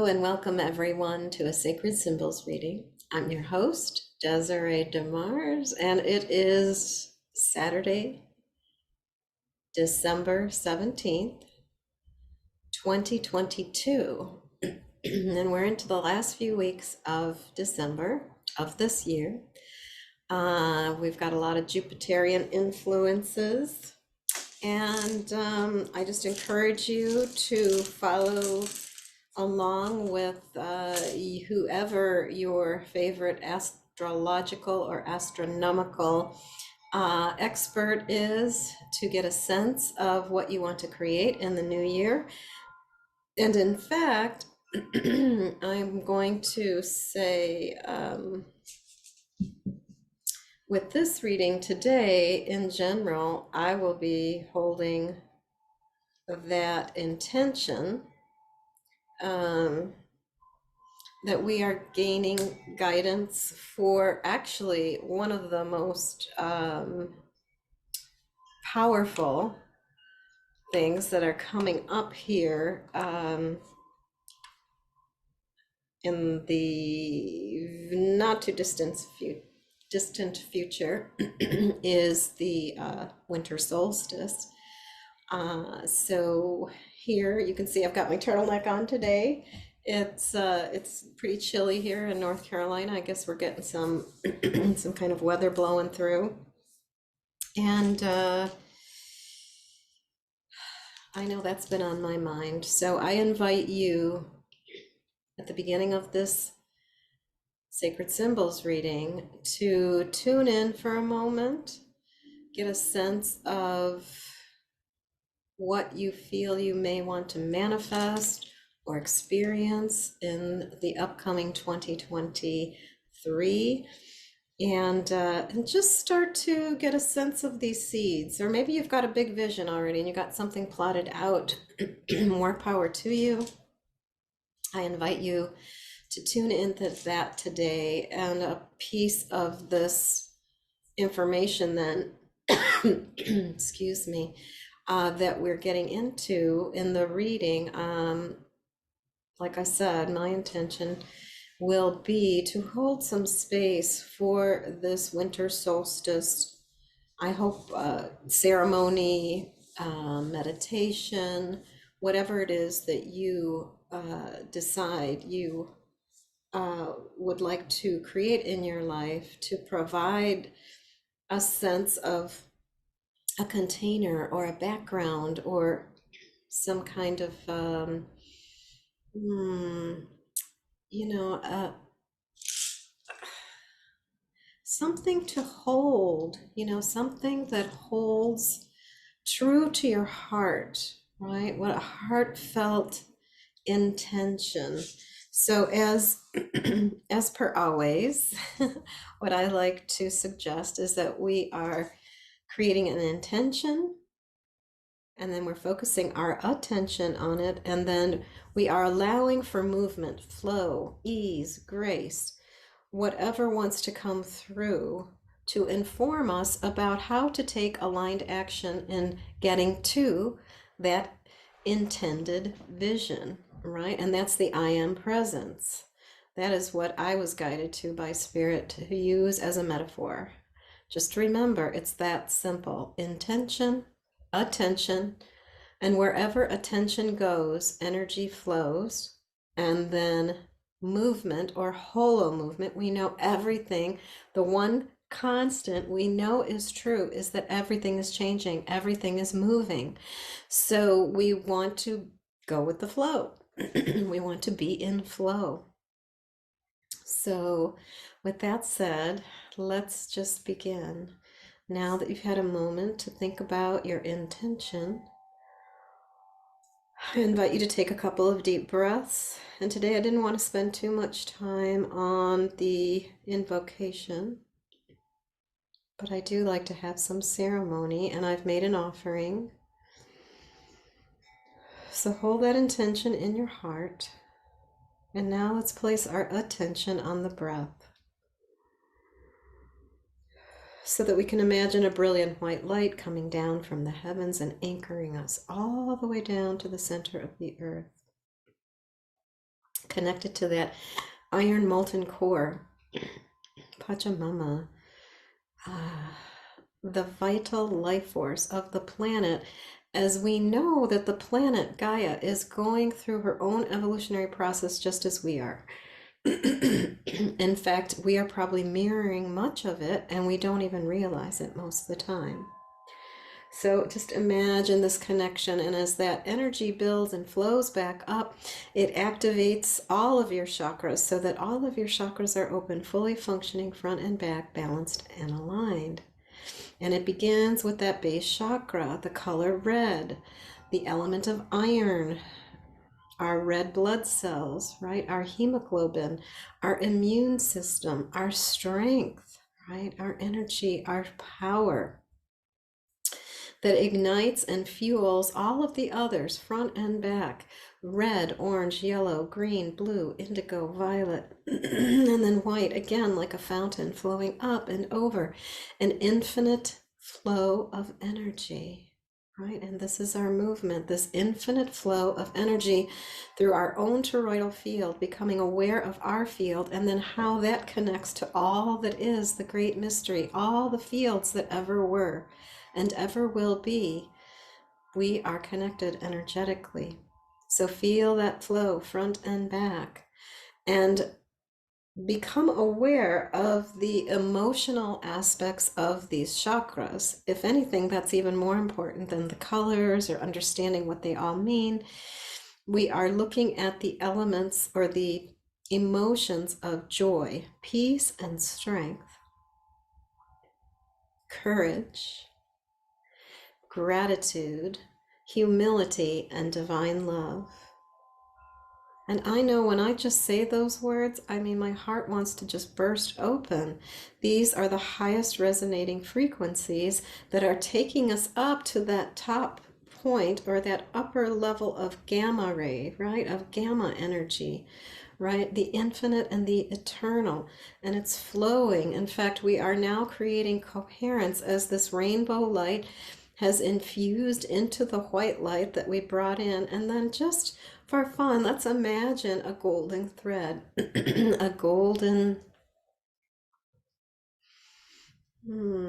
Hello and welcome everyone to a Sacred Symbols reading. I'm your host, Desiree DeMars, and it is Saturday, December 17th, 2022. And we're into the last few weeks of December of this year. We've got a lot of Jupiterian influences, and I just encourage you to follow along with whoever your favorite astrological or astronomical expert is, to get a sense of what you want to create in the new year. And in fact, I'm going to say with this reading today, in general, I will be holding that intention that we are gaining guidance for actually one of the most powerful things that are coming up here in the not too distant future is the winter solstice. So here you can see I've got my turtleneck on today. It's pretty chilly here in North Carolina. I guess we're getting some some kind of weather blowing through. And I know that's been on my mind. So I invite you at the beginning of this Sacred Symbols reading to tune in for a moment, get a sense of what you feel you may want to manifest or experience in the upcoming 2023, and just start to get a sense of these seeds. Or maybe you've got a big vision already and you got something plotted out. More power to you. I invite you to tune into that today, and a piece of this information then excuse me, that we're getting into in the reading. Like I said, my intention will be to hold some space for this winter solstice. I hope ceremony, meditation, whatever it is that you decide you would like to create in your life, to provide a sense of a container or a background or some kind of something to hold, something that holds true to your heart, right? What a heartfelt intention. So as as per always, what I like to suggest is that we are creating an intention, and then we're focusing our attention on it, and then we are allowing for movement, flow, ease, grace, whatever wants to come through to inform us about how to take aligned action in getting to that intended vision, right? And that's the I am presence. That is what I was guided to by Spirit to use as a metaphor. Just remember, it's that simple. Intention, attention, and wherever attention goes, energy flows, and then movement or holo movement. We know everything. The one constant we know is true is that everything is changing, everything is moving. So we want to go with the flow. We want to be in flow. So with that said, let's just begin. Now that you've had a moment to think about your intention, I invite you to take a couple of deep breaths. And today I didn't want to spend too much time on the invocation, but I do like to have some ceremony, and I've made an offering. So hold that intention in your heart. And now let's place our attention on the breath, so that we can imagine a brilliant white light coming down from the heavens and anchoring us all the way down to the center of the earth. connected to that iron molten core, Pachamama, the vital life force of the planet, as we know that the planet Gaia is going through her own evolutionary process just as we are. In fact, we are probably mirroring much of it, and we don't even realize it most of the time. So just imagine this connection, and as that energy builds and flows back up, it activates all of your chakras so that all of your chakras are open, fully functioning, front and back, balanced and aligned. And it begins with that base chakra, the color red, the element of iron, our red blood cells, right? Our hemoglobin, our immune system, our strength, right? Our energy, our power that ignites and fuels all of the others, front and back, red, orange, yellow, green, blue, indigo, violet, and then white, again, like a fountain flowing up and over, an infinite flow of energy. Right, and this is our movement, this infinite flow of energy through our own toroidal field, becoming aware of our field, and then how that connects to all that is the great mystery, all the fields that ever were and ever will be. We are connected energetically. So feel that flow front and back, and become aware of the emotional aspects of these chakras. If anything, that's even more important than the colors or understanding what they all mean. We are looking at the elements or the emotions of joy, peace and strength, courage, gratitude, humility, and divine love. And I know when I just say those words, I mean, my heart wants to just burst open. These are the highest resonating frequencies that are taking us up to that top point, or that upper level of gamma ray, right? Of gamma energy, right? The infinite and the eternal. And it's flowing. In fact, we are now creating coherence as this rainbow light has infused into the white light that we brought in. And then just for fun, let's imagine a golden thread, a golden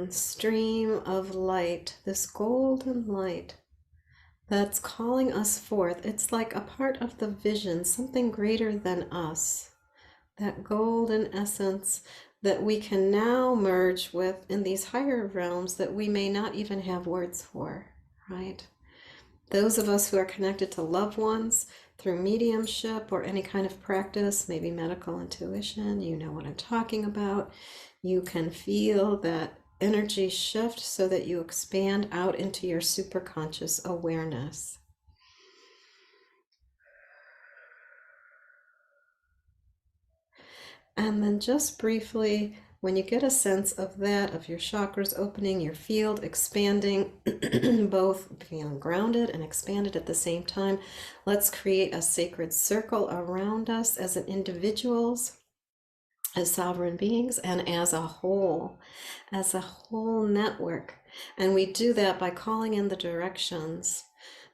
stream of light, this golden light that's calling us forth. It's like a part of the vision, something greater than us, that golden essence that we can now merge with in these higher realms that we may not even have words for, right? Those of us who are connected to loved ones through mediumship or any kind of practice, maybe medical intuition, you know what I'm talking about. You can feel that energy shift so that you expand out into your superconscious awareness. And then just briefly, when you get a sense of that, of your chakras opening, your field expanding, both feeling grounded and expanded at the same time, let's create a sacred circle around us as individuals, as sovereign beings, and as a whole network. And we do that by calling in the directions,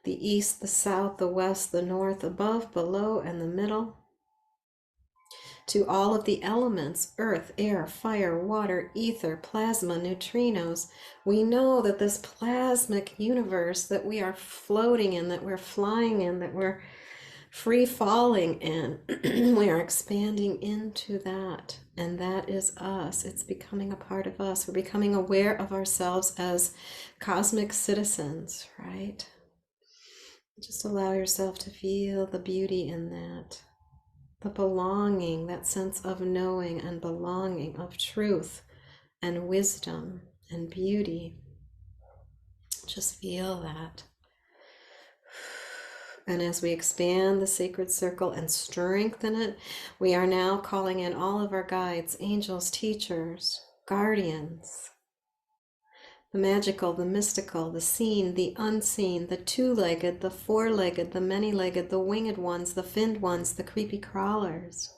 the east, the south, the west, the north, above, below, and the middle, to all of the elements, earth, air, fire, water, ether, plasma, neutrinos. We know that this plasmic universe that we are floating in, that we're flying in, that we're free falling in, we are expanding into that. And that is us. It's becoming a part of us. We're becoming aware of ourselves as cosmic citizens, right? Just allow yourself to feel the beauty in that. The belonging, that sense of knowing and belonging, of truth and wisdom and beauty. Just feel that. And as we expand the sacred circle and strengthen it, we are now calling in all of our guides, angels, teachers, guardians, the magical, the mystical, the seen, the unseen, the two-legged, the four-legged, the many-legged, the winged ones, the finned ones, the creepy crawlers.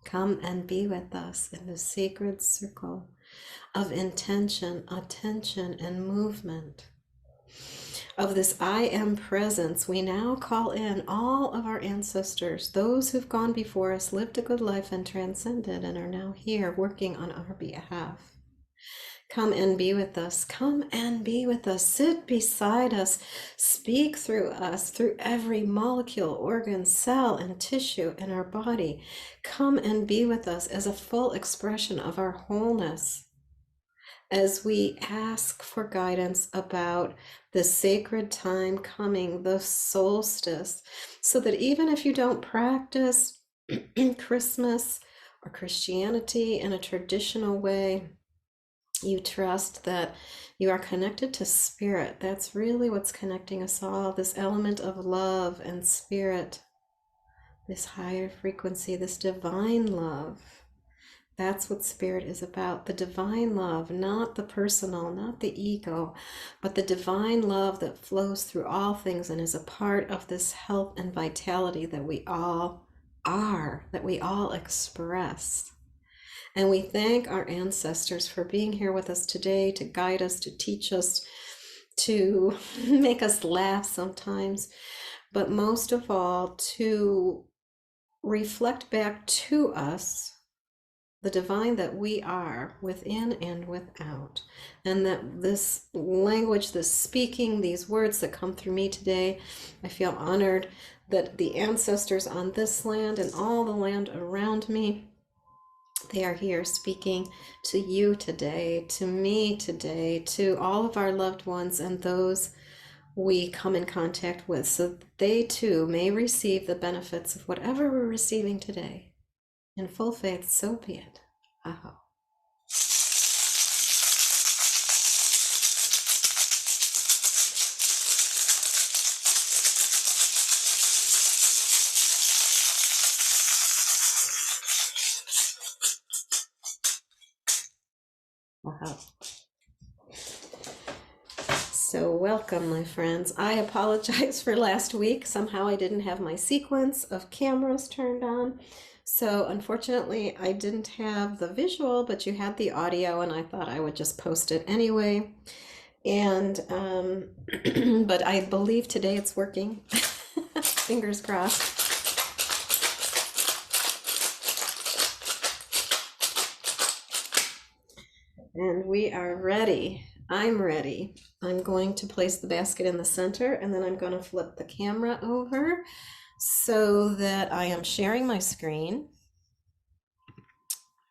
Come and be with us in the sacred circle of intention, attention, and movement. of this I am presence, we now call in all of our ancestors, those who've gone before us, lived a good life and transcended and are now here working on our behalf. Come and be with us. Come and be with us. Sit beside us. Speak through us, through every molecule, organ, cell, and tissue in our body. Come and be with us as a full expression of our wholeness, as we ask for guidance about the sacred time coming, the solstice, so that even if you don't practice Christmas or Christianity in a traditional way, you trust that you are connected to spirit. That's really what's connecting us all, this element of love and spirit, this higher frequency, this divine love. That's what spirit is about, the divine love, not the personal, not the ego, but the divine love that flows through all things and is a part of this health and vitality that we all are, that we all express. And we thank our ancestors for being here with us today to guide us, to teach us, to make us laugh sometimes, but most of all, to reflect back to us the divine that we are within and without. And that this language, this speaking, these words that come through me today, I feel honored that the ancestors on this land and all the land around me, they are here speaking to you today, to me today, to all of our loved ones and those we come in contact with, so that they too may receive the benefits of whatever we're receiving today. In full faith, so be it. Aho. Aho. So welcome, my friends. I apologize for last week. Somehow I didn't have my sequence of cameras turned on. So unfortunately, I didn't have the visual, but you had the audio, and I thought I would just post it anyway. And, but I believe today it's working. Fingers crossed. And we are ready. I'm ready. I'm going to place the basket in the center, and then I'm going to flip the camera over so that I am sharing my screen.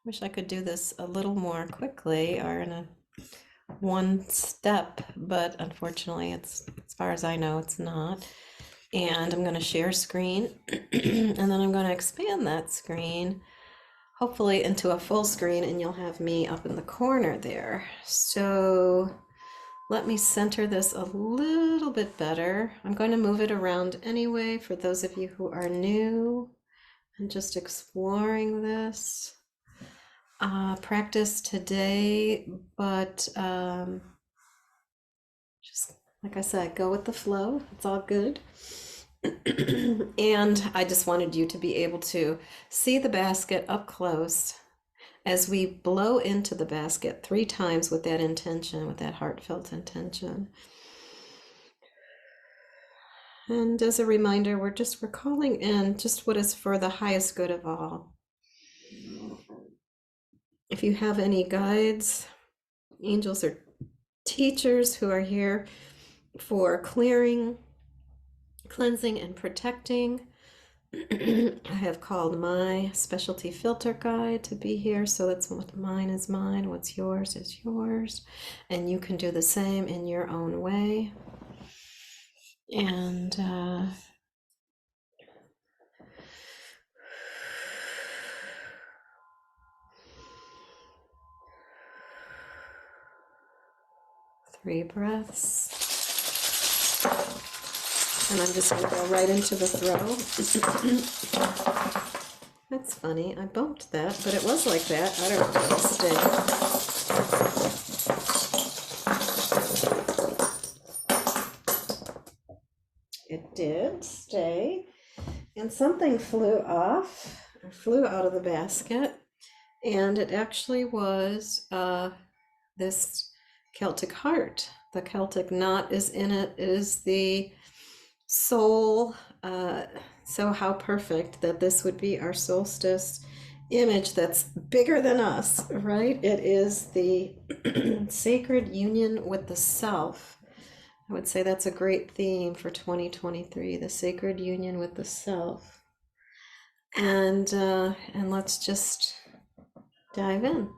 Wish I could do this a little more quickly or in a one step, but unfortunately it's, as far as I know, it's not. And I'm going to share screen and then I'm going to expand that screen hopefully into a full screen, and you'll have me up in the corner there. So let me center this a little bit better. I'm going to move it around anyway for those of you who are new and just exploring this. Practice today, but just like I said, go with the flow. It's all good. And I just wanted you to be able to see the basket up close as we blow into the basket 3 times with that intention, with that heartfelt intention. And as a reminder, we're calling in just what is for the highest good of all. If you have any guides, angels, or teachers who are here for clearing, cleansing, and protecting, I have called my specialty filter guide to be here. So that's what mine is mine, what's yours is yours, and you can do the same in your own way. And three breaths. And I'm just going to go right into the throw. That's funny. I bumped that, but it was like that. I don't know if it'll stay. It did stay. And something flew off, or flew out of the basket. And it actually was this Celtic heart. The Celtic knot is in it, is the soul. So how perfect that this would be our solstice image that's bigger than us, right? It is the sacred union with the self. I would say that's a great theme for 2023, the sacred union with the self. And let's just dive in.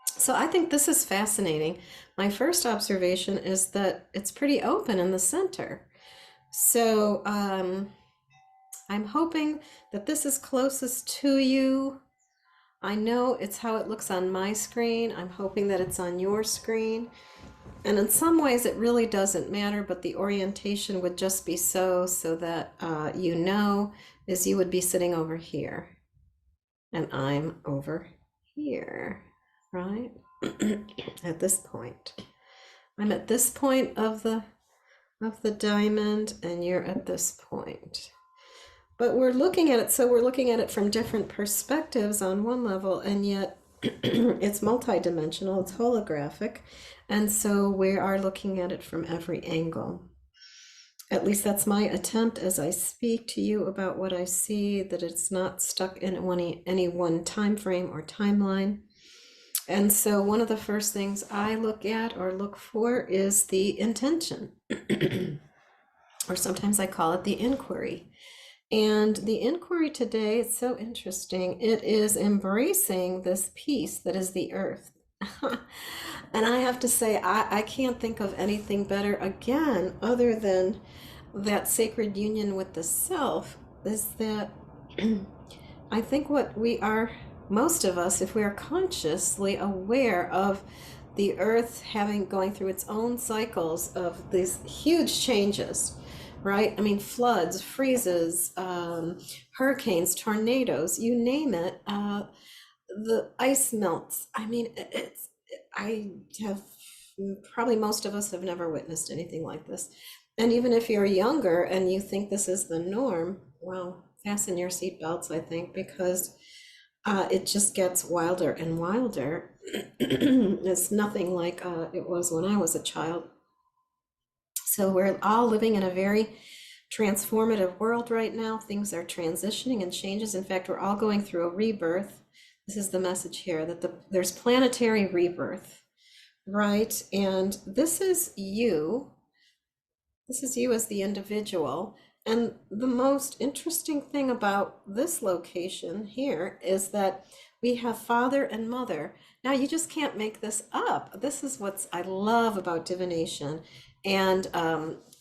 So I think this is fascinating. My first observation is that it's pretty open in the center. So I'm hoping that this is closest to you. I know it's how it looks on my screen. I'm hoping that it's on your screen. And in some ways it really doesn't matter, but the orientation would just be so that you know, is you would be sitting over here and I'm over here, right? At this point. I'm at this point of the diamond and you're at this point. But we're looking at it, so we're looking at it from different perspectives on one level, and yet it's multidimensional, it's holographic, and so we are looking at it from every angle. At least that's my attempt as I speak to you about what I see, that it's not stuck in any one time frame or timeline. And so one of the first things I look at or look for is the intention, or sometimes I call it the inquiry. And the inquiry today, it's so interesting. It is embracing this piece that is the earth. And I have to say, I can't think of anything better again, other than that sacred union with the self, is that I think what we are, most of us, if we are consciously aware of the earth going through its own cycles of these huge changes, right? I mean, floods, freezes, hurricanes, tornadoes, you name it. The ice melts. I mean, probably most of us have never witnessed anything like this. And even if you're younger and you think this is the norm, well, fasten your seatbelts, I think, because it just gets wilder and wilder. It's nothing like it was when I was a child. So we're all living in a very transformative world right now. Things are transitioning and changes. In fact, we're all going through a rebirth. This is the message here, that there's planetary rebirth, right? And this is you. This is you as the individual. And the most interesting thing about this location here is that we have father and mother. Now, you just can't make this up. This is what I love about divination and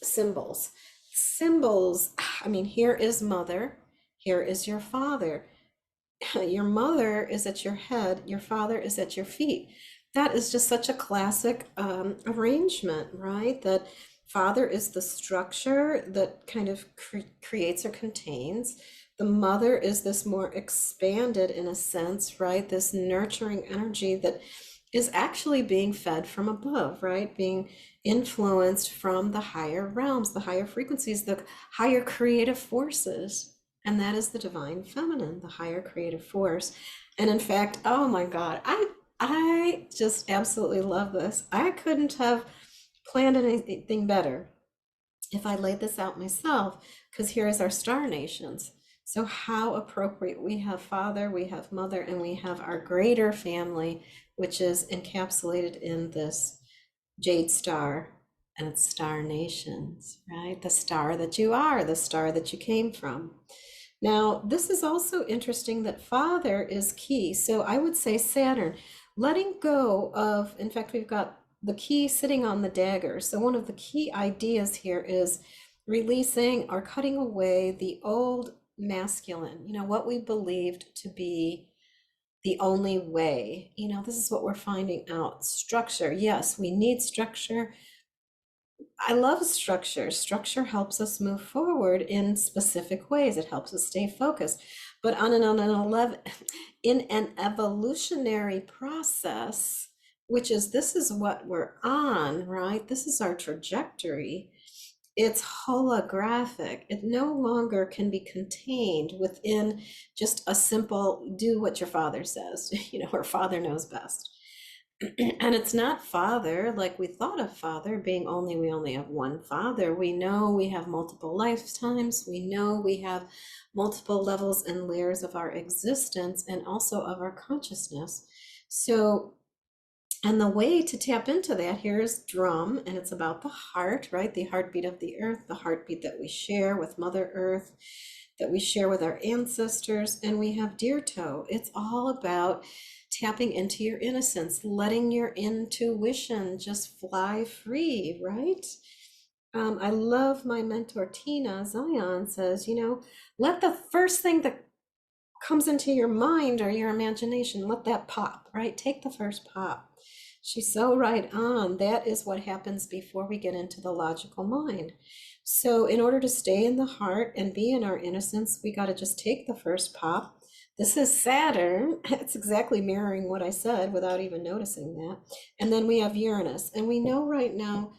symbols. Symbols, I mean, here is mother, here is your father. Your mother is at your head, your father is at your feet. That is just such a classic arrangement, right? That father is the structure that kind of creates or contains. The mother is this more expanded, in a sense, right? This nurturing energy that is actually being fed from above, right? Being influenced from the higher realms, the higher frequencies, the higher creative forces. And that is the divine feminine, the higher creative force. And in fact, oh my God, I just absolutely love this. I couldn't have planned anything better if I laid this out myself, because here is our star nations. So how appropriate. We have father, we have mother, and we have our greater family, which is encapsulated in this jade star and its star nations, right? The star that you are, the star that you came from. Now, this is also interesting that father is key. So I would say Saturn, letting go of, in fact, we've got the key sitting on the dagger. So one of the key ideas here is releasing or cutting away the old masculine, what we believed to be the only way. This is what we're finding out. Structure. Yes, we need structure. I love structure. Structure helps us move forward in specific ways. It helps us stay focused. But in an evolutionary process, which is, this is what we're on, right? This is our trajectory. It's holographic. It no longer can be contained within just a simple, do what your father says, or father knows best. And it's not father like we thought of father being only, we only have one father. We know we have multiple lifetimes. We know we have multiple levels and layers of our existence and also of our consciousness. So, and the way to tap into that here is drum, and it's about the heart, right? The heartbeat of the earth, the heartbeat that we share with Mother Earth, that we share with our ancestors, and we have deer toe. It's all about tapping into your innocence, letting your intuition just fly free, right? I love my mentor Tina Zion says, let the first thing that comes into your mind or your imagination, let that pop, right? Take the first pop. She's so right on. That is what happens before we get into the logical mind. So, in order to stay in the heart and be in our innocence, we got to just take the first pop. This is Saturn. It's exactly mirroring what I said without even noticing that. And then we have Uranus. And we know right now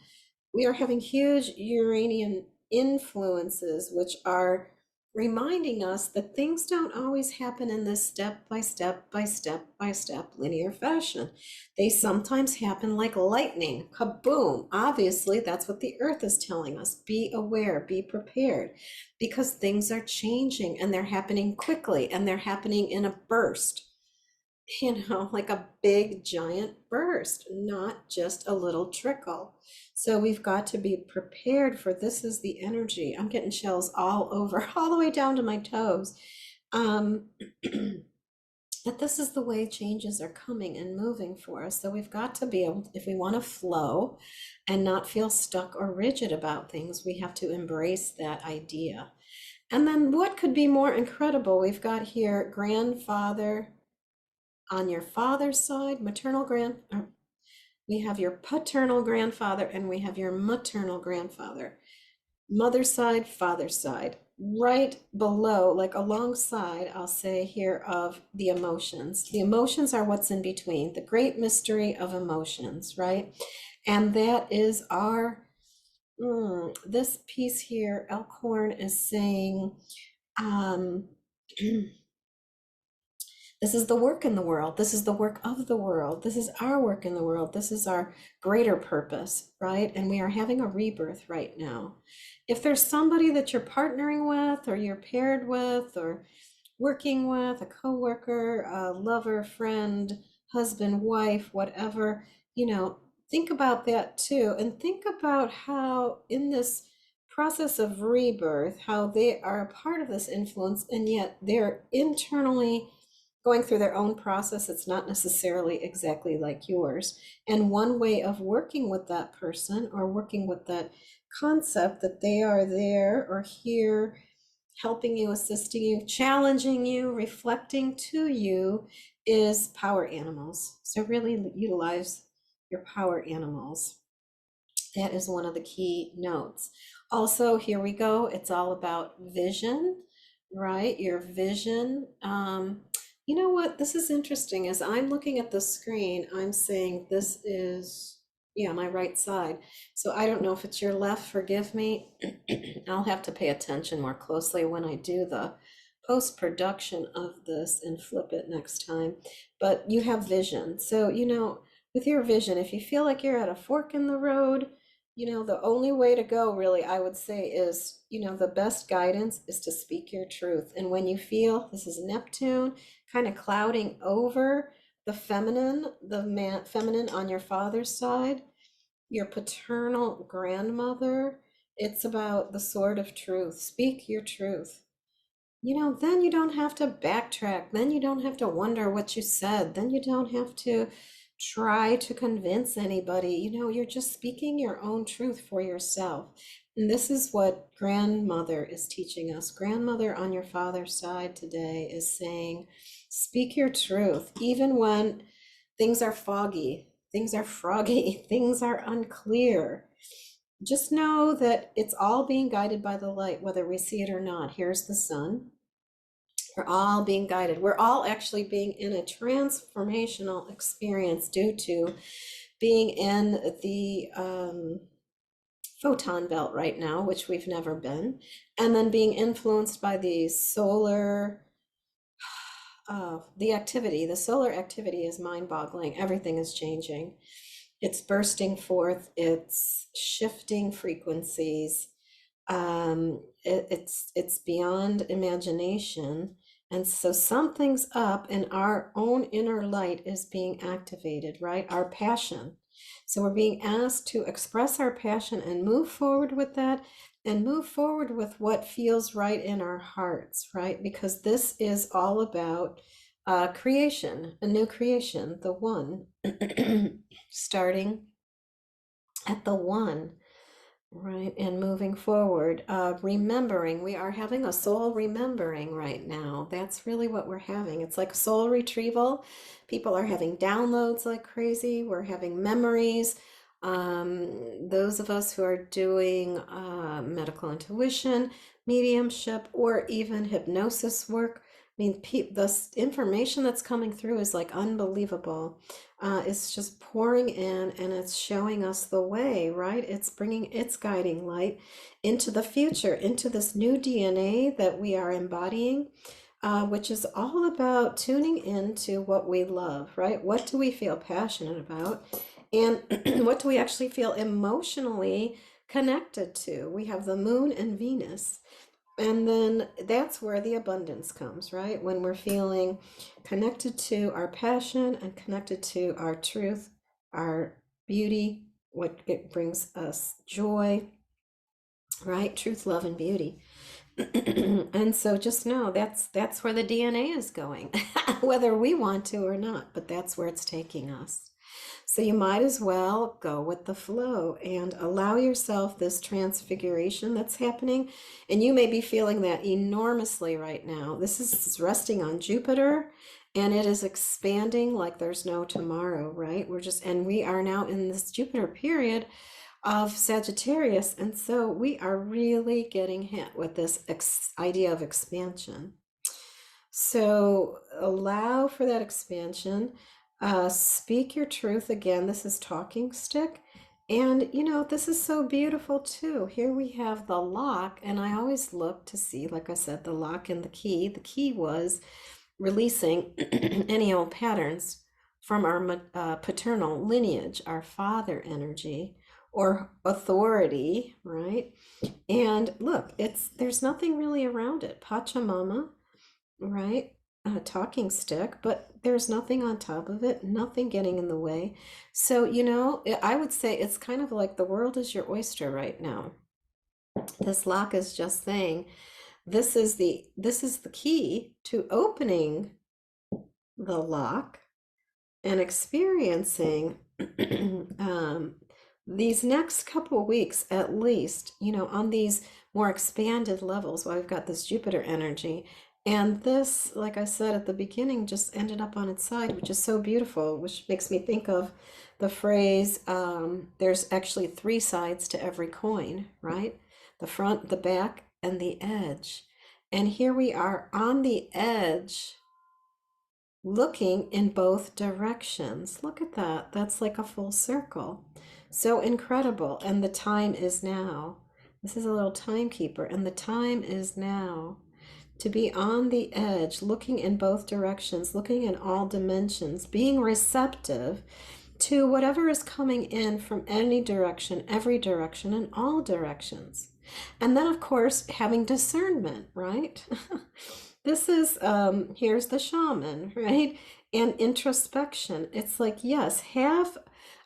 we are having huge Uranian influences, which are reminding us that things don't always happen in this step by step by step by step linear fashion. They sometimes happen like lightning, kaboom. Obviously, that's what the earth is telling us. Be aware, be prepared, because things are changing and they're happening quickly and they're happening in a burst. Like a big giant burst, not just a little trickle. So we've got to be prepared for this is the energy. I'm getting chills all over, all the way down to my toes. Um, that this is the way changes are coming and moving for us. So we've got to be able, if we want to flow and not feel stuck or rigid about things, we have to embrace that idea. And then what could be more incredible? We've got here grandfather on your father's side, we have your paternal grandfather and we have your maternal grandfather. Mother's side, father's side. Right below, like alongside, I'll say here, of the emotions. The emotions are what's in between, the great mystery of emotions, right? And that is our, this piece here, Elkhorn is saying, um, this is the work in the world. This is the work of the world. This is our work in the world. This is our greater purpose, right? And we are having a rebirth right now. If there's somebody that you're partnering with, or you're paired with, or working with, a coworker, a lover, friend, husband, wife, whatever, think about that too. And think about how in this process of rebirth, how they are a part of this influence, and yet they're internally going through their own process. It's not necessarily exactly like yours. And one way of working with that person or working with that concept that they are there or here, helping you, assisting you, challenging you, reflecting to you, is power animals. So really utilize your power animals. That is one of the key notes. Also, here we go. It's all about vision, right? Your vision. You know what? This is interesting. As I'm looking at the screen, I'm saying this is, yeah, my right side. So I don't know if it's your left, forgive me. I'll have to pay attention more closely when I do the post-production of this and flip it next time. But you have vision. So, with your vision, if you feel like you're at a fork in the road, the only way to go, really, I would say is, the best guidance is to speak your truth. And when you feel this is Neptune kind of clouding over the feminine, feminine on your father's side, your paternal grandmother, it's about the sword of truth. Speak your truth. Then you don't have to backtrack. Then you don't have to wonder what you said. Then you don't have to try to convince anybody. You're just speaking your own truth for yourself. And this is what grandmother is teaching us. Grandmother on your father's side today is saying, speak your truth, even when things are foggy, things are froggy, things are unclear. Just know that it's all being guided by the light, whether we see it or not. Here's the sun. We're all being guided. We're all actually being in a transformational experience due to being in the photon belt right now, which we've never been, and then being influenced by these solar the activity, the solar activity is mind-boggling. Everything is changing. It's bursting forth, it's shifting frequencies. It's beyond imagination. And so something's up and our own inner light is being activated, right? Our passion. So we're being asked to express our passion and move forward with that and move forward with what feels right in our hearts, right? Because this is all about creation, a new creation, the one, starting at the one. Right, and moving forward, remembering, we are having a soul remembering right now. That's really what we're having. It's like soul retrieval. People are having downloads like crazy. We're having memories. Those of us who are doing medical intuition, mediumship, or even hypnosis work, I mean, the information that's coming through is like unbelievable. It's just pouring in and it's showing us the way, right? It's bringing its guiding light into the future, into this new DNA that we are embodying, which is all about tuning into what we love, right? What do we feel passionate about? And what do we actually feel emotionally connected to? We have the moon and Venus. And then that's where the abundance comes, right? When we're feeling connected to our passion and connected to our truth, our beauty, what it brings us joy, right? Truth, love, and beauty. And so just know that's where the DNA is going, whether we want to or not, but that's where it's taking us. So you might as well go with the flow and allow yourself this transfiguration that's happening. And you may be feeling that enormously right now. This is resting on Jupiter and it is expanding like there's no tomorrow, right? And we are now in this Jupiter period of Sagittarius. And so we are really getting hit with this idea of expansion. So allow for that expansion. Speak your truth again. This is talking stick. And this is so beautiful too. Here we have the lock, and I always look to see, like I said, the lock and the key. The key was releasing any old patterns from our paternal lineage, our father energy or authority, right? And look, there's nothing really around it. Pachamama, right? A talking stick, but there's nothing on top of it, nothing getting in the way. So, I would say it's kind of like the world is your oyster right now. This lock is just saying, this is the key to opening the lock and experiencing these next couple of weeks at least, on these more expanded levels while we've got this Jupiter energy. And this, like I said at the beginning, just ended up on its side, which is so beautiful, which makes me think of the phrase, there's actually three sides to every coin, right? The front, the back, and the edge. And here we are on the edge, looking in both directions. Look at that. That's like a full circle. So incredible. And the time is now. This is a little timekeeper, and the time is now. To be on the edge, looking in both directions, looking in all dimensions, being receptive to whatever is coming in from any direction, every direction, and all directions. And then, of course, having discernment, right? This is, here's the shaman, right? And introspection. It's like, yes,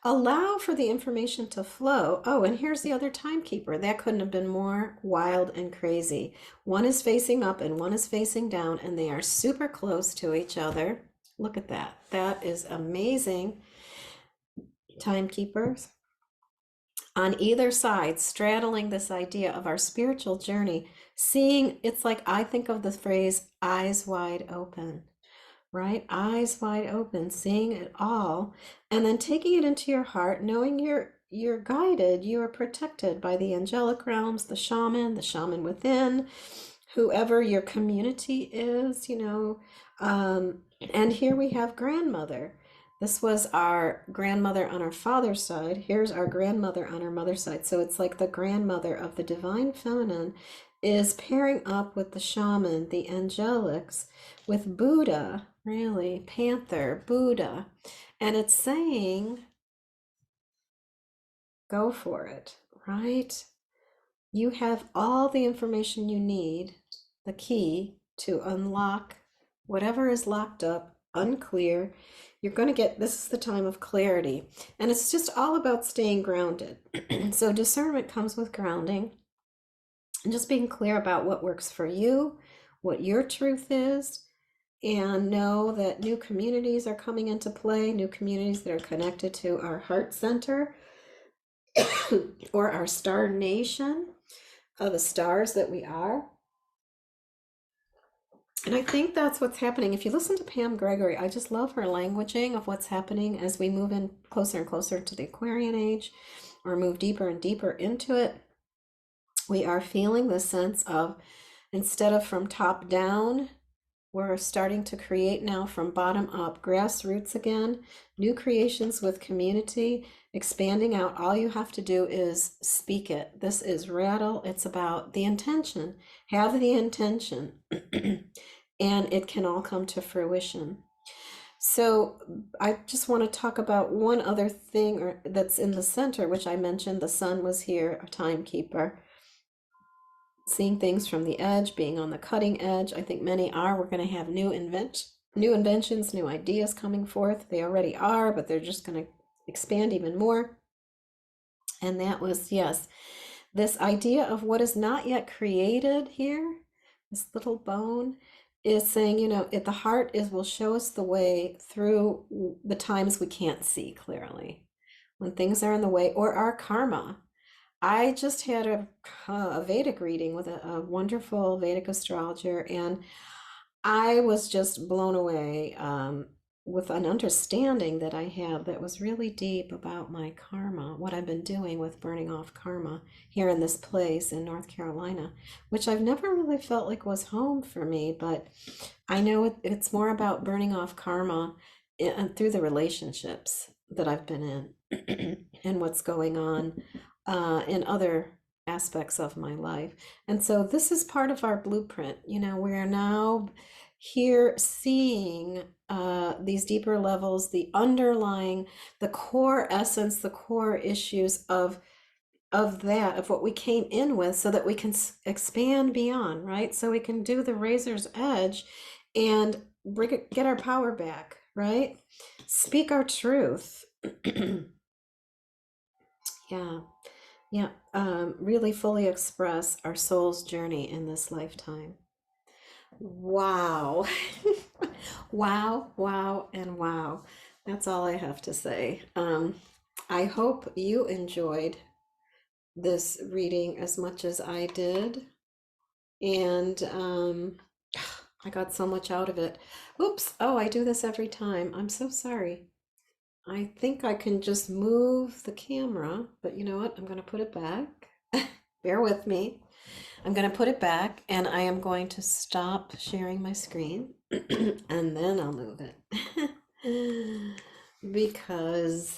allow for the information to flow. Oh, and here's the other timekeeper. That couldn't have been more wild and crazy. One is facing up and one is facing down, and they are super close to each other. Look at that. That is amazing. Timekeepers on either side, straddling this idea of our spiritual journey, seeing, it's like I think of the phrase eyes wide open, right? Eyes wide open, seeing it all, and then taking it into your heart, knowing you're guided, you are protected by the angelic realms, the shaman within, whoever your community is, and here we have grandmother. This was our grandmother on our father's side. Here's our grandmother on our mother's side. So it's like the grandmother of the divine feminine is pairing up with the shaman, the angelics, with Buddha, really. Panther, Buddha. And it's saying, go for it, right? You have all the information you need, the key to unlock whatever is locked up, unclear. You're going to get, this is the time of clarity. And it's just all about staying grounded. So discernment comes with grounding and just being clear about what works for you, what your truth is, and know that new communities are coming into play, new communities that are connected to our heart center or our star nation of the stars that we are. And I think that's what's happening. If you listen to Pam Gregory, I just love her languaging of what's happening as we move in closer and closer to the Aquarian age or move deeper and deeper into it. We are feeling the sense of, instead of from top down, we're starting to create now from bottom up, grassroots again, new creations with community, expanding out. All you have to do is speak it. This is rattle. It's about the intention. Have the intention, and it can all come to fruition. So I just want to talk about one other thing that's in the center, which I mentioned. The sun was here, a timekeeper. Seeing things from the edge, being on the cutting edge. I think many are. We're going to have new inventions, new ideas coming forth. They already are, but they're just going to expand even more. And that was, yes, this idea of what is not yet created here, this little bone is saying, you know, the heart will show us the way through the times we can't see clearly, when things are in the way, or our karma. I just had a Vedic reading with a wonderful Vedic astrologer, and I was just blown away with an understanding that I have that was really deep about my karma, what I've been doing with burning off karma here in this place in North Carolina, which I've never really felt like was home for me, but I know it's more about burning off karma through the relationships that I've been in and what's going on in other aspects of my life. And so this is part of our blueprint. You know, we are now here seeing these deeper levels, the underlying, the core essence, the core issues of what we came in with, so that we can expand beyond, right? So we can do the razor's edge and get our power back, right? Speak our truth. Yeah. Yeah, really fully express our soul's journey in this lifetime. Wow. Wow, wow, and wow. That's all I have to say. I hope you enjoyed this reading as much as I did. And I got so much out of it. Oops. Oh, I do this every time. I'm so sorry. I think I can just move the camera, but you know what? I'm going to put it back. Bear with me. I'm going to put it back, and I am going to stop sharing my screen and then I'll move it. Because,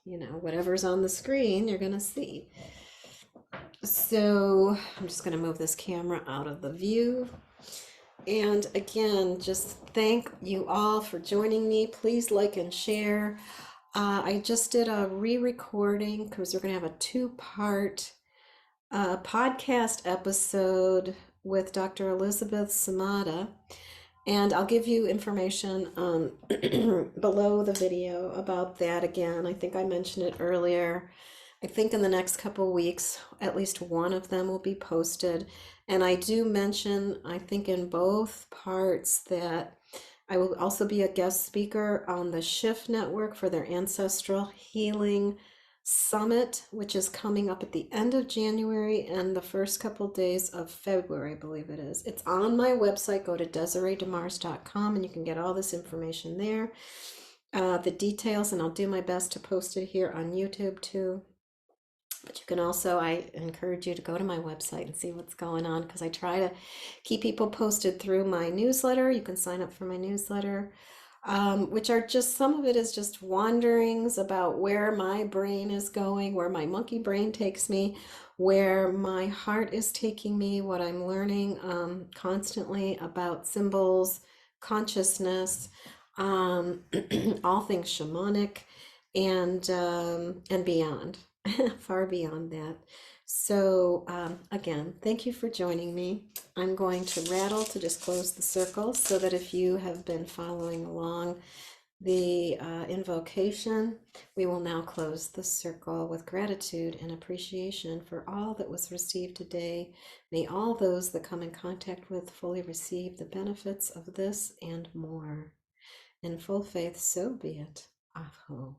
you know, whatever's on the screen, you're going to see. So I'm just going to move this camera out of the view. And again, just thank you all for joining me. Please like and share. I just did a re-recording because we're going to have a two-part podcast episode with Dr. Elizabeth Samada. And I'll give you information below the video about that again. I think I mentioned it earlier. I think in the next couple of weeks, at least one of them will be posted. And I do mention, I think in both parts, that I will also be a guest speaker on the Shift Network for their Ancestral Healing Summit, which is coming up at the end of January and the first couple days of February, I believe it is. It's on my website. Go to DesireeDemars.com and you can get all this information there. The details, and I'll do my best to post it here on YouTube too. But you can also, I encourage you to go to my website and see what's going on, because I try to keep people posted through my newsletter. You can sign up for my newsletter, which are just, some of it is just wanderings about where my brain is going, where my monkey brain takes me, where my heart is taking me, what I'm learning constantly about symbols, consciousness, um, all things shamanic, and beyond, far beyond that. So again, thank you for joining me. I'm going to rattle to just close the circle so that if you have been following along the invocation, we will now close the circle with gratitude and appreciation for all that was received today. May all those that come in contact with fully receive the benefits of this and more. In full faith, so be it. Aho.